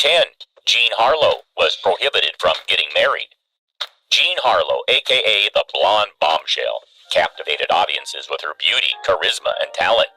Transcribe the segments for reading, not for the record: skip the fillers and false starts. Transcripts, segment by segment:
10. Jean Harlow was prohibited from getting married. Jean Harlow, a.k.a. the Blonde Bombshell, captivated audiences with her beauty, charisma, and talent.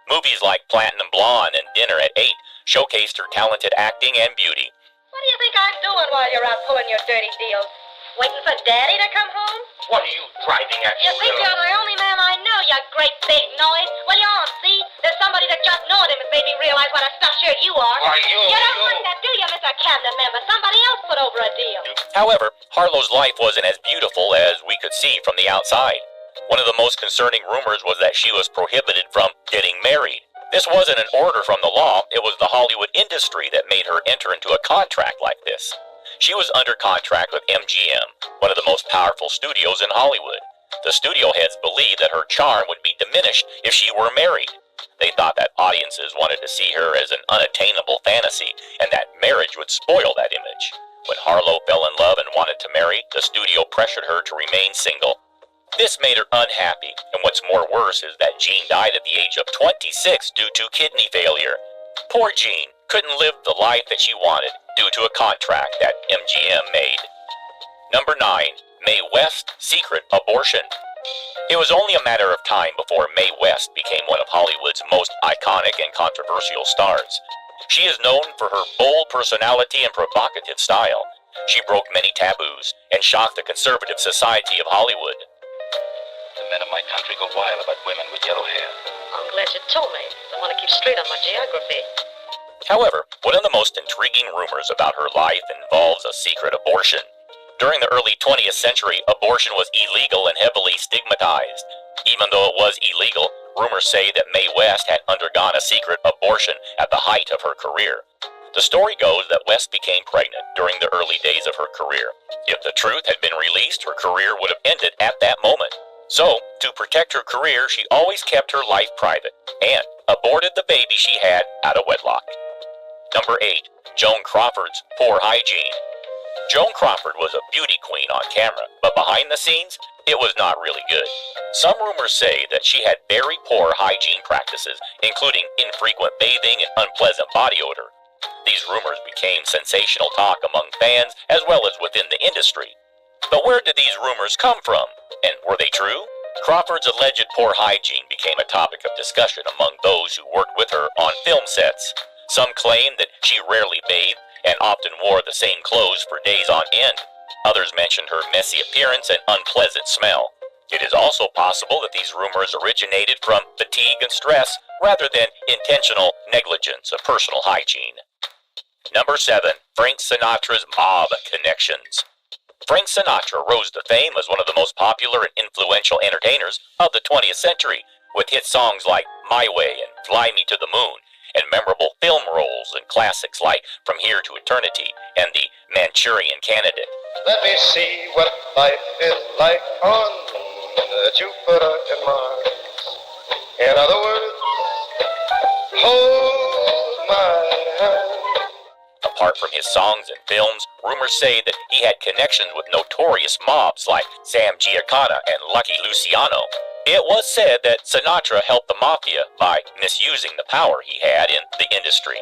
Movies like Platinum Blonde and Dinner at 8 showcased her talented acting and beauty. What do you think I'm doing while you're out pulling your dirty deals? Waiting for Daddy to come home? What are you driving at? You think you're the only man I know, you great big noise? Well, you all see, there's somebody that just knowed him has made me realize what a stuff shirt you are. Why, You don't mind that, do you, Mr. Cabinet Member? Somebody else put over a deal. However, Harlow's life wasn't as beautiful as we could see from the outside. One of the most concerning rumors was that she was prohibited from getting married. This wasn't an order from the law, it was the Hollywood industry that made her enter into a contract like this. She was under contract with MGM, one of the most powerful studios in Hollywood. The studio heads believed that her charm would be diminished if she were married. They thought that audiences wanted to see her as an unattainable fantasy, and that marriage would spoil that image. When Harlow fell in love and wanted to marry, the studio pressured her to remain single. This made her unhappy, and what's more worse is that Jean died at the age of 26 due to kidney failure. Poor Jean couldn't live the life that she wanted due to a contract that MGM made. Number 9. Mae West secret abortion. It was only a matter of time before Mae West became one of Hollywood's most iconic and controversial stars. She is known for her bold personality and provocative style. She broke many taboos and shocked the conservative society of Hollywood. The men of my country go wild about women with yellow hair. I'm glad you told me. I want to keep straight on my geography. However, one of the most intriguing rumors about her life involves a secret abortion. During the early 20th century, abortion was illegal and heavily stigmatized. Even though it was illegal, rumors say that Mae West had undergone a secret abortion at the height of her career. The story goes that West became pregnant during the early days of her career. If the truth had been released, her career would have ended at that moment. So, to protect her career, she always kept her life private and aborted the baby she had out of wedlock. Number 8. Joan Crawford's poor hygiene. Joan Crawford was a beauty queen on camera, but behind the scenes, it was not really good. Some rumors say that she had very poor hygiene practices, including infrequent bathing and unpleasant body odor. These rumors became sensational talk among fans as well as within the industry. But where did these rumors come from? And were they true? Crawford's alleged poor hygiene became a topic of discussion among those who worked with her on film sets. Some claimed that she rarely bathed and often wore the same clothes for days on end. Others mentioned her messy appearance and unpleasant smell. It is also possible that these rumors originated from fatigue and stress rather than intentional negligence of personal hygiene. Number 7. Frank Sinatra's mob connections. Frank Sinatra rose to fame as one of the most popular and influential entertainers of the 20th century, with hit songs like My Way and Fly Me to the Moon, and memorable film roles in classics like From Here to Eternity and The Manchurian Candidate. Let me see what life is like on Jupiter and Mars. In other words, hold my hand. Apart from his songs and films, rumors say that he had connections with notorious mobs like Sam Giancana and Lucky Luciano. It was said that Sinatra helped the mafia by misusing the power he had in the industry.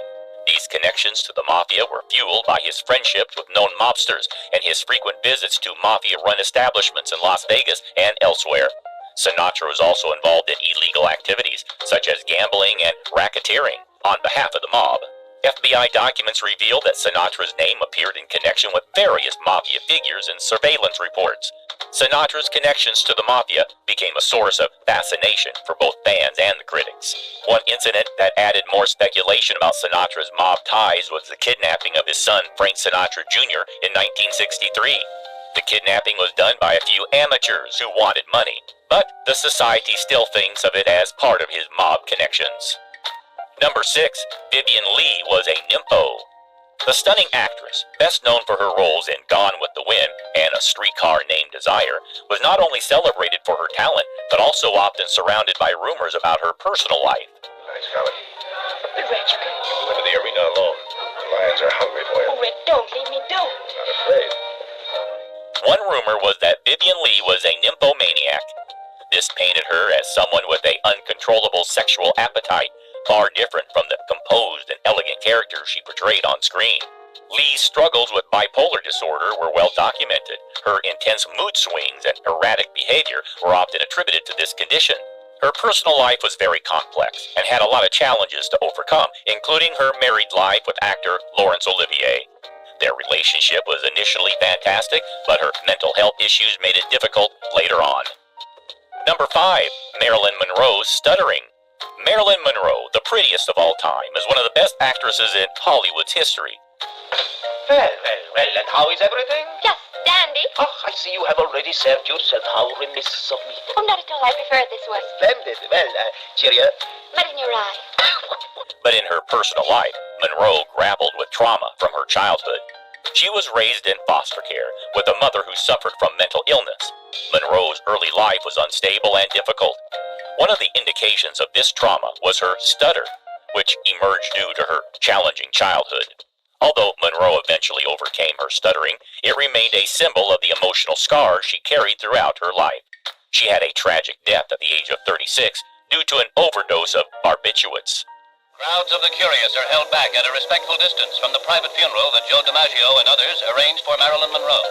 These connections to the mafia were fueled by his friendships with known mobsters and his frequent visits to mafia-run establishments in Las Vegas and elsewhere. Sinatra was also involved in illegal activities, such as gambling and racketeering, on behalf of the mob. FBI documents reveal that Sinatra's name appeared in connection with various mafia figures in surveillance reports. Sinatra's connections to the mafia became a source of fascination for both fans and the critics. One incident that added more speculation about Sinatra's mob ties was the kidnapping of his son, Frank Sinatra Jr., in 1963. The kidnapping was done by a few amateurs who wanted money, but the society still thinks of it as part of his mob connections. Number 6. Vivien Leigh was a nympho. The stunning actress, best known for her roles in Gone with the Wind and A Streetcar Named Desire, was not only celebrated for her talent, but also often surrounded by rumors about her personal life. Nice, Scarlett. Red, you can... Go into the arena alone. The lions are hungry for you. Oh, Red, don't leave me, don't. Not afraid. One rumor was that Vivien Leigh was a nymphomaniac. This painted her as someone with an uncontrollable sexual appetite, far different from the composed and elegant character she portrayed on screen. Lee's struggles with bipolar disorder were well documented. Her intense mood swings and erratic behavior were often attributed to this condition. Her personal life was very complex and had a lot of challenges to overcome, including her married life with actor Laurence Olivier. Their relationship was initially fantastic, but her mental health issues made it difficult later on. Number 5. Marilyn Monroe's stuttering. Marilyn Monroe, the prettiest of all time, is one of the best actresses in Hollywood's history. Well, and how is everything? Just dandy. Oh, I see you have already served yourself. How remiss of me. Oh, not at all. I prefer it this way. Splendid. Well, cheerio. But in your eye. But in her personal life, Monroe grappled with trauma from her childhood. She was raised in foster care with a mother who suffered from mental illness. Monroe's early life was unstable and difficult. One of the indications of this trauma was her stutter, which emerged due to her challenging childhood. Although Monroe eventually overcame her stuttering, it remained a symbol of the emotional scars she carried throughout her life. She had a tragic death at the age of 36 due to an overdose of barbiturates. Crowds of the curious are held back at a respectful distance from the private funeral that Joe DiMaggio and others arranged for Marilyn Monroe.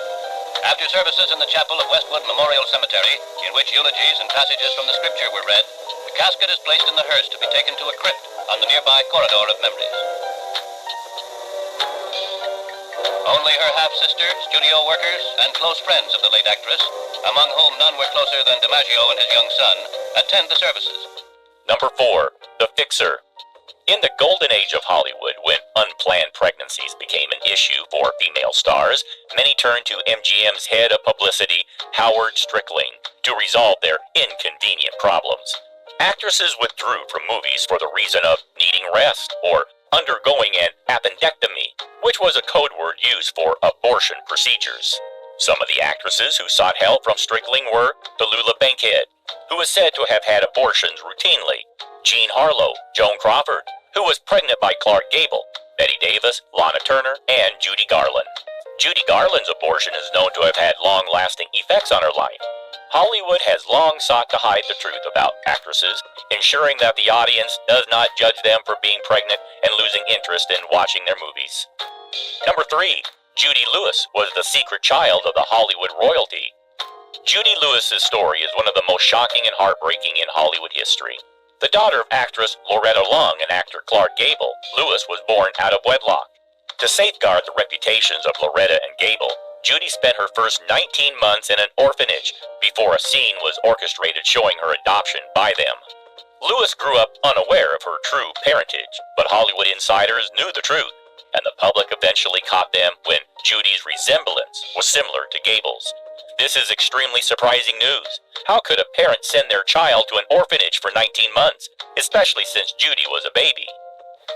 After services in the chapel of Westwood Memorial Cemetery, in which eulogies and passages from the scripture were read, the casket is placed in the hearse to be taken to a crypt on the nearby corridor of memories. Only her half-sister, studio workers, and close friends of the late actress, among whom none were closer than DiMaggio and his young son, attend the services. Number 4. The Fixer. In the golden age of Hollywood, when unplanned pregnancies became an issue for female stars, many turned to MGM's head of publicity, Howard Strickling, to resolve their inconvenient problems. Actresses withdrew from movies for the reason of needing rest or undergoing an appendectomy, which was a code word used for abortion procedures. Some of the actresses who sought help from Strickling were Tallulah Bankhead, who is said to have had abortions routinely, Jean Harlow, Joan Crawford, who was pregnant by Clark Gable, Betty Davis, Lana Turner, and Judy Garland. Judy Garland's abortion is known to have had long-lasting effects on her life. Hollywood has long sought to hide the truth about actresses, ensuring that the audience does not judge them for being pregnant and losing interest in watching their movies. Number 3. Judy Lewis was the secret child of the Hollywood royalty. Judy Lewis's story is one of the most shocking and heartbreaking in Hollywood history. The daughter of actress Loretta Lung and actor Clark Gable, Lewis was born out of wedlock. To safeguard the reputations of Loretta and Gable, Judy spent her first 19 months in an orphanage before a scene was orchestrated showing her adoption by them. Lewis grew up unaware of her true parentage, but Hollywood insiders knew the truth, and the public eventually caught them when Judy's resemblance was similar to Gable's. This is extremely surprising news. How could a parent send their child to an orphanage for 19 months, especially since Judy was a baby?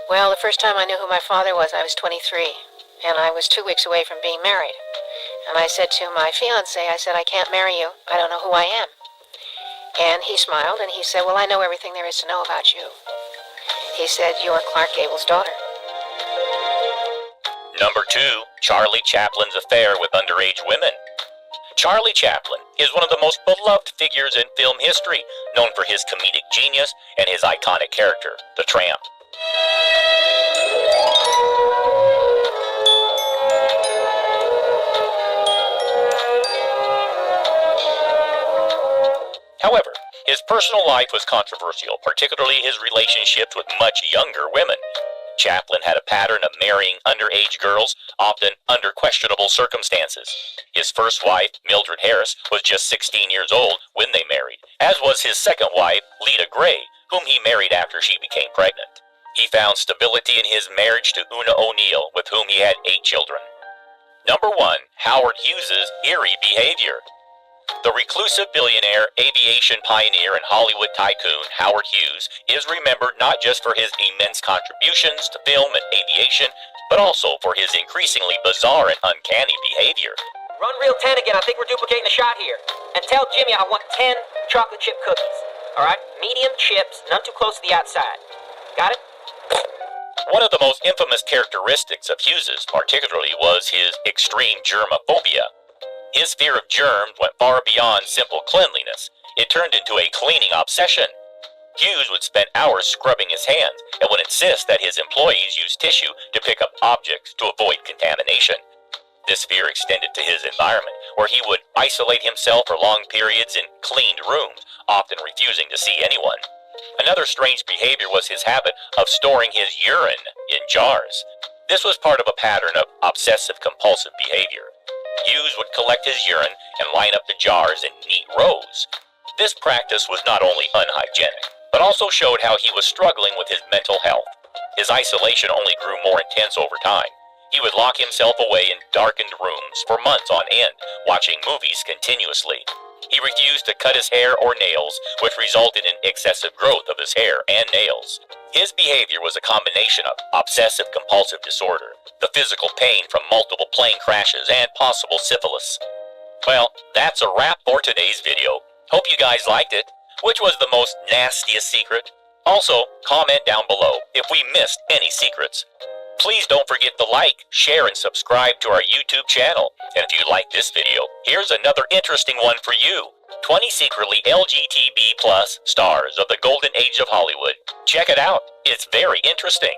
Well, the first time I knew who my father was, I was 23, and I was 2 weeks away from being married. And I said to my fiancé, I said, I can't marry you. I don't know who I am. And he smiled, and he said, well, I know everything there is to know about you. He said, you're Clark Gable's daughter. Number 2. Charlie Chaplin's affair with underage women. Charlie Chaplin is one of the most beloved figures in film history, known for his comedic genius and his iconic character, the Tramp. However, his personal life was controversial, particularly his relationships with much younger women. Chaplin had a pattern of marrying underage girls, often under questionable circumstances. His first wife, Mildred Harris, was just 16 years old when they married, as was his second wife, Lita Gray, whom he married after she became pregnant. He found stability in his marriage to Una O'Neill, with whom he had 8 children. Number 1. Howard Hughes's eerie behavior. The reclusive billionaire, aviation pioneer, and Hollywood tycoon Howard Hughes is remembered not just for his immense contributions to film and aviation, but also for his increasingly bizarre and uncanny behavior. Run reel 10 again. I think we're duplicating the shot here. And tell Jimmy I want 10 chocolate chip cookies. All right? Medium chips, none too close to the outside. Got it? One of the most infamous characteristics of Hughes's particularly was his extreme germophobia. His fear of germs went far beyond simple cleanliness. It turned into a cleaning obsession. Hughes would spend hours scrubbing his hands and would insist that his employees use tissue to pick up objects to avoid contamination. This fear extended to his environment, where he would isolate himself for long periods in cleaned rooms, often refusing to see anyone. Another strange behavior was his habit of storing his urine in jars. This was part of a pattern of obsessive-compulsive behavior. Hughes would collect his urine and line up the jars in neat rows. This practice was not only unhygienic, but also showed how he was struggling with his mental health. His isolation only grew more intense over time. He would lock himself away in darkened rooms for months on end, watching movies continuously. He refused to cut his hair or nails, which resulted in excessive growth of his hair and nails. His behavior was a combination of obsessive-compulsive disorder, the physical pain from multiple plane crashes, and possible syphilis. Well, that's a wrap for today's video. Hope you guys liked it. Which was the most nastiest secret? Also, comment down below if we missed any secrets. Please don't forget to like, share, and subscribe to our YouTube channel. And if you like this video, here's another interesting one for you. 20 secretly LGTB+ stars of the golden age of Hollywood. Check it out. It's very interesting.